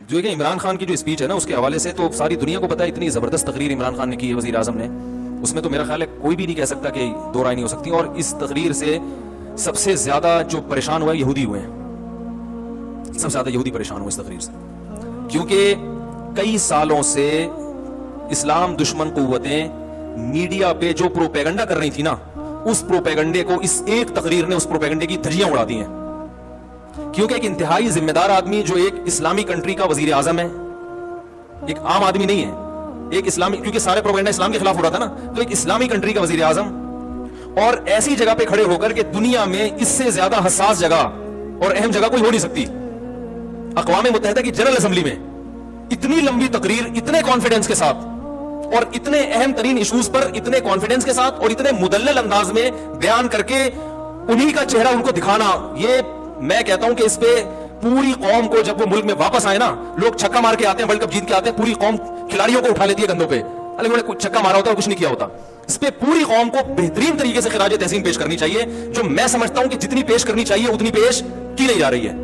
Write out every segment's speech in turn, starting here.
جو کہ عمران خان کی جو اسپیچ ہے نا اس کے حوالے سے تو ساری دنیا کو پتا ہے اتنی زبردست تقریر عمران خان نے کی ہے وزیر اعظم نے, اس میں تو میرا خیال ہے کوئی بھی نہیں کہہ سکتا کہ دو رائے نہیں ہو سکتی. اور اس تقریر سے سب سے زیادہ جو پریشان ہوئے یہودی ہوئے ہیں, سب سے زیادہ یہودی پریشان ہوئے اس تقریر سے, کیونکہ کئی سالوں سے اسلام دشمن قوتیں میڈیا پہ جو پروپیگنڈا کر رہی تھی نا, اس پروپیگنڈے کو اس ایک تقریر نے اس پروپیگنڈے کی دھجیاں اڑا دی ہیں. کیونکہ ایک انتہائی ذمہ دار آدمی جو ایک اسلامی کنٹری کا وزیر اعظم ہے, ایک عام آدمی نہیں ہے, ایک اسلامی, کیونکہ سارے پروپیگنڈا اسلام کے خلاف ہو رہا تھا نا, تو ایک اسلامی کنٹری کا وزیر اعظم اور ایسی جگہ پہ کھڑے ہو کر کہ دنیا میں اس سے زیادہ حساس جگہ اور اہم جگہ کوئی ہو نہیں سکتی, اقوام متحدہ کی جنرل اسمبلی میں اتنی لمبی تقریر اتنے کانفیڈنس کے ساتھ اور اتنے اہم ترین ایشوز پر اتنے کانفیڈنس کے ساتھ اور اتنے مدلل انداز میں بیان کر کے انہی کا چہرہ ان کو دکھانا, یہ میں کہتا ہوں کہ اس پہ پوری قوم کو, جب وہ ملک میں واپس آئے نا, لوگ چھکا مار کے آتے ہیں, ورلڈ کپ جیت کے آتے ہیں, پوری قوم کھلاڑیوں کو اٹھا لیتی ہے کندھوں پہ, انہوں نے کچھ چھکا مارا ہوتا ہے کچھ نہیں کیا ہوتا. اس پہ پوری قوم کو بہترین طریقے سے خراج تحسین پیش کرنی چاہیے, جو میں سمجھتا ہوں کہ جتنی پیش کرنی چاہیے اتنی پیش کی نہیں جا رہی ہے.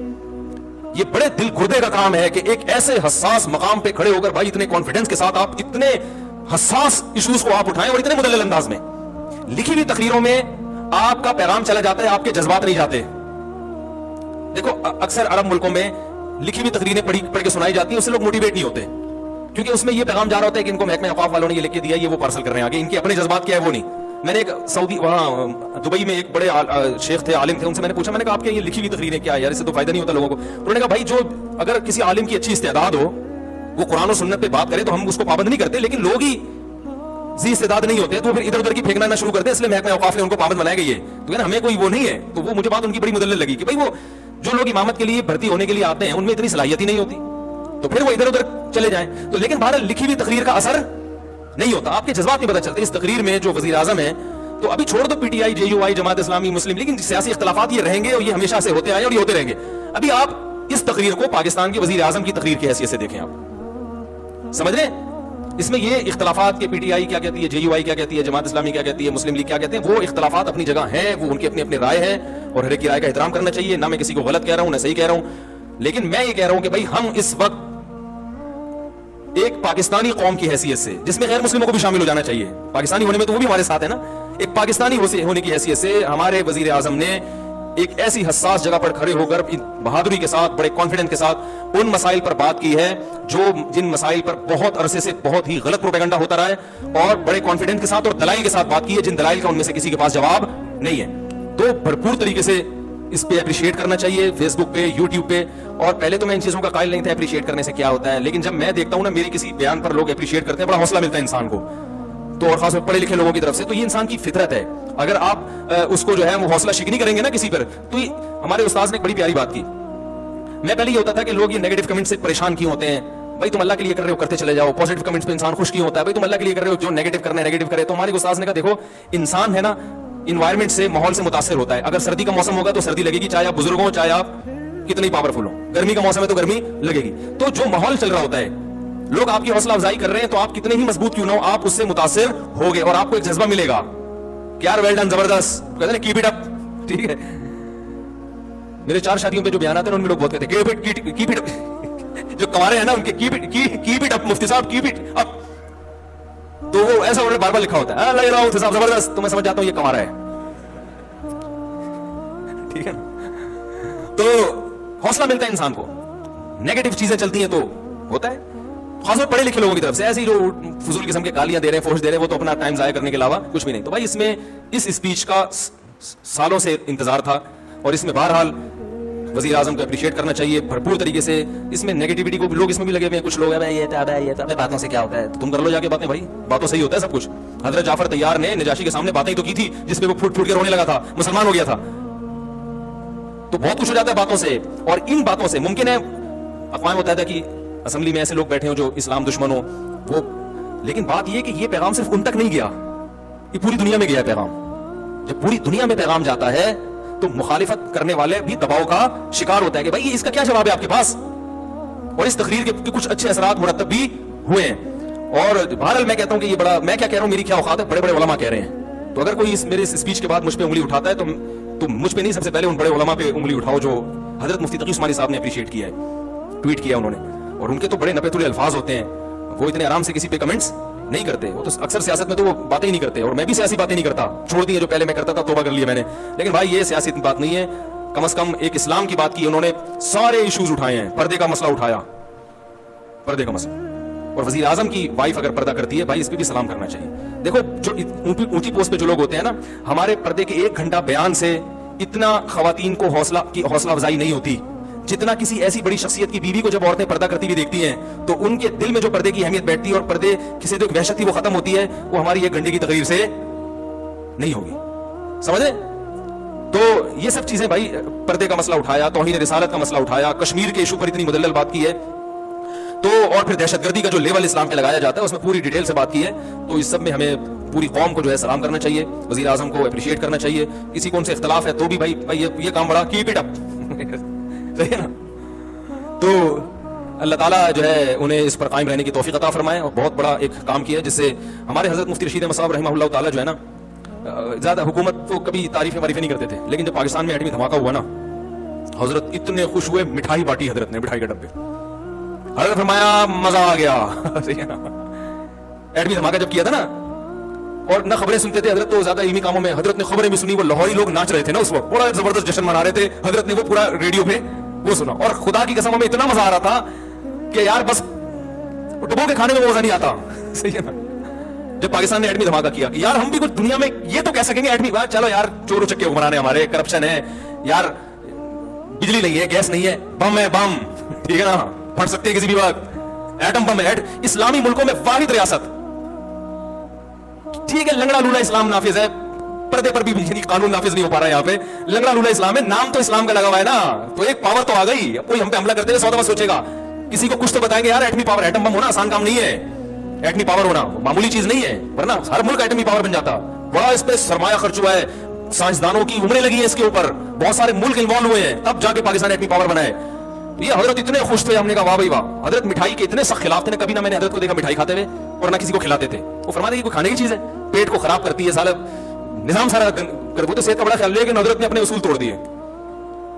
یہ بڑے دل گردے کا کام ہے کہ ایک ایسے حساس مقام پہ کھڑے ہو کر بھائی اتنے کانفیڈنس کے ساتھ آپ اتنے حساس ایشوز کو آپ اٹھائیں اور اتنے مدلل انداز میں. لکھی ہوئی تقریروں میں آپ کا پیغام چلا جاتا ہے, آپ کے جذبات نہیں جاتے. دیکھو اکثر عرب ملکوں میں لکھی ہوئی تقریریں پڑھ کے سنائی جاتی ہیں, اس سے لوگ موٹیویٹ نہیں ہوتے, کیونکہ اس میں یہ پیغام جا رہا ہوتا ہے کہ ان کو محکمہ اوقاف والوں نے یہ لکھ کے دیا, یہ وہ پارسل کر رہے ہیں آگے, ان کے اپنے جذبات کیا ہے وہ نہیں. میں نے ایک سعودی وہاں دبئی میں ایک بڑے شیخ تھے, عالم تھے, ان سے میں نے پوچھا, میں نے کہا آپ کے یہ لکھی ہوئی تقریریں کیا ہے یار, اس سے تو فائدہ نہیں ہوتا لوگوں کو. انہوں نے کہا بھائی جو اگر کسی عالم کی اچھی استعداد ہو وہ قرآن و سنت پہ بات کرے تو ہم اس کو پابند نہیں کرتے, لیکن لوگ ہی ذی استعداد نہیں ہوتے تو پھر ادھر ادھر کی پھینکنا نہ شروع کرتے, اس لیے محکمہ اوقاف نے ان کو پابند بنایا گئی ہے. تو کہنا ہمیں کوئی وہ نہیں ہے, تو وہ مجھے بات ان کی بڑی مدلل لگی کہ بھائی وہ جو لوگ امامت کے لیے بھرتی ہونے کے لیے آتے ہیں ان میں اتنی صلاحیت ہی نہیں ہوتی, تو پھر وہ ادھر ادھر چلے جائیں. تو لیکن بہرحال لکھی ہوئی تقریر کا اثر نہیں ہوتا, آپ کے جذبات نہیں پتہ چلتے. اس تقریر میں جو وزیر اعظم ہے, تو ابھی چھوڑ دو P T I, J you آئی, جماعت اسلامی, مسلم, لیکن سیاسی اختلافات یہ رہیں گے اور یہ ہمیشہ سے ہوتے آئے اور یہ ہوتے رہیں گے. ابھی آپ اس تقریر کو پاکستان کے وزیر اعظم کی تقریر کی حیثیت سے دیکھیں, آپ سمجھ رہے ہیں اس میں یہ اختلافات کے پی ٹی آئی کیا کہتی ہے, جے یو آئی کیا کہتی ہے, جماعت اسلامی کیا کہتی ہے, مسلم لیگ کیا کہتے ہیں, وہ اختلافات اپنی جگہ ہیں, وہ ان کی اپنی اپنی رائے ہے اور ہر ایک کی رائے کا احترام کرنا چاہیے. نہ میں کسی کو غلط کہہ رہا ہوں نہ صحیح کہہ رہا ہوں, لیکن میں یہ کہہ رہا ہوں کہ بھائی ہم اس وقت ایک پاکستانی قوم کی حیثیت سے, جس میں غیر مسلموں کو بھی شامل ہو جانا چاہیے, پاکستانی ہونے میں تو وہ بھی ہمارے ساتھ ہے نا, ایک پاکستانی ہونے کی حیثیت سے ہمارے وزیر اعظم نے ایک ایسی حساس جگہ پر کھڑے ہو کر بہادری کے ساتھ, بڑے کانفیڈنس کے ساتھ ان مسائل پر بات کی ہے جن مسائل پر بہت عرصے سے بہت ہی غلط پروپیگنڈا ہوتا رہا ہے, اور بڑے کانفیڈنس کے ساتھ اور دلائل کے ساتھ بات کی ہے جن دلائل کا ان میں سے کسی کے پاس جواب نہیں ہے. تو بھرپور طریقے سے اس پہ اپریشیٹ کرنا چاہیے, فیس بک پہ, یوٹیوب پہ. اور پہلے تو میں ان چیزوں کا قائل نہیں تھا اپریشیٹ کرنے سے کیا ہوتا ہے, لیکن جب میں دیکھتا ہوں نا میری کسی بیان پر لوگ اپریشیٹ کرتے ہیں, بڑا حوصلہ ملتا ہے انسان کو, تو اور خاص طور پڑھے لکھے لوگوں کی طرف سے. تو یہ انسان کی فطرت ہے, اگر آپ اس کو جو ہے وہ حوصلہ شکنی کریں گے نا کسی پر. تو ہمارے استاذ نے ایک بڑی پیاری بات کی, میں پہلے یہ ہوتا تھا کہ لوگ یہ نیگیٹو کمنٹ سے پریشان کیوں ہوتے ہیں, بھائی تم اللہ کے لیے کر رہے ہو کرتے چلے جاؤ, پازیٹو کمنٹس پہ انسان خوش کیوں ہوتا ہے, بھائی تم اللہ کے لیے کر رہے ہو, جو نیگیٹو کرنا ہے نیگیٹو کرے. تو ہمارے استاذ نے کہا دیکھو انسان ہے نا انوائرمنٹ سے, ماحول سے متاثر ہوتا ہے. اگر سردی کا موسم ہوگا تو سردی لگے گی, چاہے آپ بزرگ ہوں چاہے آپ کتنی پاورفل ہو. گرمی کا موسم ہے تو گرمی لگے گی. تو جو ماحول چل رہا ہوتا ہے, لوگ آپ کی حوصلہ افزائی کر رہے ہیں, تو آپ کتنے ہی مضبوط کیوں نہ ہو آپ اس سے متاثر ہوگے اور آپ کو ایک جذبہ ملے گا کہ یار ویل ڈن, زبردست, کہتے ہیں کیپ اٹ اپ. ٹھیک ہے, میرے 4 شادیوں پہ جو بیانات ہیں ان میں لوگ بہت کہتے ہیں کیپ اٹ اپ, جو کنوارے ہیں نا ان کے کیپ اٹ اپ, مفتی صاحب کیپ اٹ اپ. تو وہ ایسا انہوں نے بار بار لکھا ہوتا ہے, لگ رہا ہوں صاحب زبردست, تو میں سمجھ جاتا ہوں یہ کنوارا ہے. ٹھیک ہے, تو حوصلہ ملتا ہے انسان کو. نیگیٹو چیزیں چلتی ہیں تو ہوتا ہے, خاص طور پڑھے لکھے لوگوں کی طرف سے. ایسی جو فضول قسم کے گالیاں دے رہے ہیں, فوش دے رہے ہیں, وہ تو اپنا ٹائم ضائع کرنے کے علاوہ کچھ بھی نہیں. تو بھائی اس میں اس اسپیچ کا سالوں سے انتظار تھا, اور اس میں بہرحال وزیر اعظم کو اپریشیٹ کرنا چاہیے بھرپور طریقے سے. اس میں نیگیٹیوٹی کو لوگ اس میں بھی لگے ہوئے ہیں, کچھ لوگ ہیں یہ باتوں سے کیا ہوتا ہے, تم کر لو جا کے باتیں, بھائی باتوں سے ہی ہوتا ہے سب کچھ. حضرت جعفر طیار نے نجاشی کے سامنے باتیں تو کی تھی جس پہ وہ پھوٹ پھوٹ کے رونے لگا تھا, مسلمان ہو گیا تھا. تو بہت کچھ ہو جاتا ہے باتوں سے, اور ان باتوں سے ممکن ہے اقوام متحدہ کی اسمبلی میں ایسے لوگ بیٹھے ہوں جو اسلام دشمن ہو وہ, لیکن بات یہ کہ یہ پیغام صرف ان تک نہیں گیا, یہ پوری دنیا میں گیا ہے پیغام. جب پوری دنیا میں پیغام جاتا ہے تو مخالفت کرنے والے بھی دباؤ کا شکار ہوتا ہے کہ بھائی اس کا کیا جواب ہے آپ کے پاس. اور اس تقریر کے کچھ اچھے اثرات مرتب بھی ہوئے ہیں. اور بہرحال میں کہتا ہوں کہ یہ بڑا, میں کیا کہہ رہا ہوں, میری کیا اوقات ہے, بڑے بڑے علماء کہہ رہے ہیں. تو اگر کوئی میرے اس اسپیچ کے بعد مجھ پہ انگلی اٹھاتا ہے تو مجھ پہ نہیں, سب سے پہلے ان بڑے علماء پہ انگلی اٹھاؤ جو حضرت مفتی تقی عثمانی صاحب نے اپریشیٹ کیا ہے, ٹویٹ کیا انہوں نے. اور ان کے تو بڑے نپے تلے الفاظ ہوتے ہیں, وہ اتنے آرام سے کسی پہ کمنٹس نہیں کرتے. وہ تو اکثر سیاست میں تو وہ باتیں ہی نہیں کرتے, اور میں بھی سیاسی باتیں نہیں کرتا, چھوڑ دی ہیں جو پہلے میں کرتا تھا, توبہ کر لیا میں نے. لیکن بھائی یہ سیاسی بات نہیں ہے, کم از کم ایک اسلام کی بات کی انہوں نے, سارے ایشوز اٹھائے ہیں, پردے کا مسئلہ اٹھایا, پردے کا مسئلہ. اور وزیر اعظم کی وائف اگر پردہ کرتی ہے بھائی اس پہ بھی سلام کرنا چاہیے. دیکھو جو اونچی پوسٹ پہ جو لوگ ہوتے ہیں نا, ہمارے پردے کے 1 گھنٹہ بیان سے اتنا خواتین کو حوصلہ افزائی نہیں ہوتی جتنا کسی ایسی بڑی شخصیت کی بیوی کو جب عورتیں پردہ کرتی ہوئی دیکھتی ہیں تو ان کے دل میں جو پردے کی اہمیت بیٹھتی ہے اور پردے کسی جو وحشت تھی وہ ختم ہوتی ہے, وہ ہماری 1 گھنٹے کی تقریر سے نہیں ہوگی. سمجھے؟ تو یہ سب چیزیں بھائی, پردے کا مسئلہ اٹھایا, توہین رسالت کا مسئلہ اٹھایا, کشمیر کے ایشو پر اتنی مدلل بات کی ہے, تو اور پھر دہشت گردی کا جو لیول اسلام پہ لگایا جاتا ہے اس میں پوری ڈیٹیل سے بات کی ہے. تو اس سب میں ہمیں پوری قوم کو جو ہے سلام کرنا چاہیے, وزیر اعظم کو اپریشیٹ کرنا چاہیے. کسی کو ان سے اختلاف ہے تو بھی بھائی یہ کام بڑا کیپ اٹ اپ, صحیح ہے نا. تو اللہ تعالیٰ جو ہے انہیں اس پر قائم رہنے کی توفیق عطا فرمائے, اور بہت بڑا ایک کام کیا ہے جس سے ہمارے حضرت مفتی رشید احمد صاحب رحمہ اللہ تعالیٰ جو ہے نا, زیادہ حکومت تو کبھی تعریفیں نہیں کرتے تھے, لیکن جب پاکستان میں ایٹمی دھماکہ ہوا نا, حضرت اتنے خوش ہوئے, مٹھائی بانٹی حضرت نے, مٹھائی کے ڈبے. حضرت فرمایا مزہ آ گیا. ایٹمی دھماکہ جب کیا تھا نا, اور نہ خبریں سنتے تھے حضرت, تو زیادہ علمی کاموں میں حضرت نے خبریں بھی سنی. وہ لاہوری لوگ ناچ رہے تھے نا اس وقت, بڑا زبردست جشن منا رہے تھے, حضرت نے وہ پورا ریڈیو پہ وہ سنا, اور خدا کی قسم ہمیں اتنا مزہ آ رہا تھا کہ یار بس ڈبو کے کھانے میں مزہ نہیں آتا. صحیح ہے نا. جب پاکستان نے ایٹمی دھماکہ کیا کہ یار ہم بھی کچھ دنیا میں یہ تو کہہ سکیں گے ایٹمی بات, چلو یار چور و چکے حکمران ہیں ہمارے, کرپشن ہے یار, بجلی نہیں ہے, گیس نہیں ہے, بم ہے, بم ٹھیک ہے نا, پھٹ سکتے ہیں کسی بھی وقت, ایٹم بم ہے. اسلامی ملکوں میں واحد ریاست, ٹھیک ہے لنگڑا لولا اسلام نافذ ہے, پردے پر بھی قانون نافذ نہیں ہو پا رہا ہے یہاں پہ, لنگڑا لولا اسلام ہے, نام تو اسلام کا لگا ہوا ہے نا, تو ایک پاور تو آ گئی. کوئی ہم پہ حملہ کرتے ہوئے 100 دفعہ سوچے گا, کسی کو کچھ تو بتائیں گے یار ایٹمی پاور, ایٹم بم ہونا آسان کام نہیں ہے, ایٹمی پاور ہونا معمولی چیز نہیں ہے, ورنہ ہر ملک ایٹمی پاور بن جاتا. بڑا اس پہ سرمایہ خرچ ہوا ہے, سائنسدانوں کی عمریں لگی ہیں اس کے اوپر, بہت سارے ملک انوالو ہوئے ہیں, تب جا کے پاکستان ایٹمی پاور بنا ہے. یہ حضرت اتنے خوش تھے, ہم نے کہا واہ بھائی واہ. حضرت مٹھائی کے اتنے سخت خلاف تھے, کبھی نہ میں نے حضرت کو دیکھا مٹھائی کھاتے ہوئے اور نہ کسی کو کھلاتے تھے. وہ فرماتے ہیں کہ کھانے کی چیز ہے, پیٹ کو خراب کرتی ہے, سارا نظام سارا کر دیتے, صحت کا بڑا خیال, لیکن حضرت نے اپنے اصول توڑ دیے,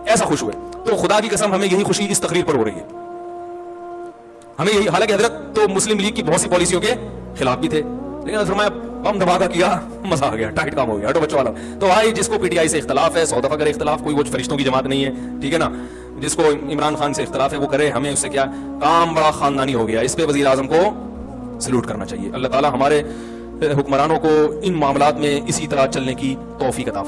ایسا خوش ہوئے. تو خدا کی قسم ہمیں یہی خوشی اس تقریر پر ہو رہی ہے, ہمیں یہی. حالانکہ حضرت تو مسلم لیگ کی بہت سی پالیسیوں کے خلاف بھی تھے, لیکن حضرت فرمایا بم دھماکہ کیا, مزہ آ گیا, ٹائٹ کام ہو گیا, ہٹو بچوں والا. تو بھائی جس کو پی ٹی آئی سے اختلاف ہے 100 دفعہ کرے اختلاف, کوئی وہ فرشتوں کی جماعت نہیں ہے, ٹھیک ہے نا. جس کو عمران خان سے اختلاف ہے وہ کرے, ہمیں اس سے کیا, کام بڑا خاندانی ہو گیا. اس پہ وزیر اعظم کو سلوٹ کرنا چاہیے. اللہ تعالیٰ ہمارے حکمرانوں کو ان معاملات میں اسی طرح چلنے کی توفیق عطا فرمائے.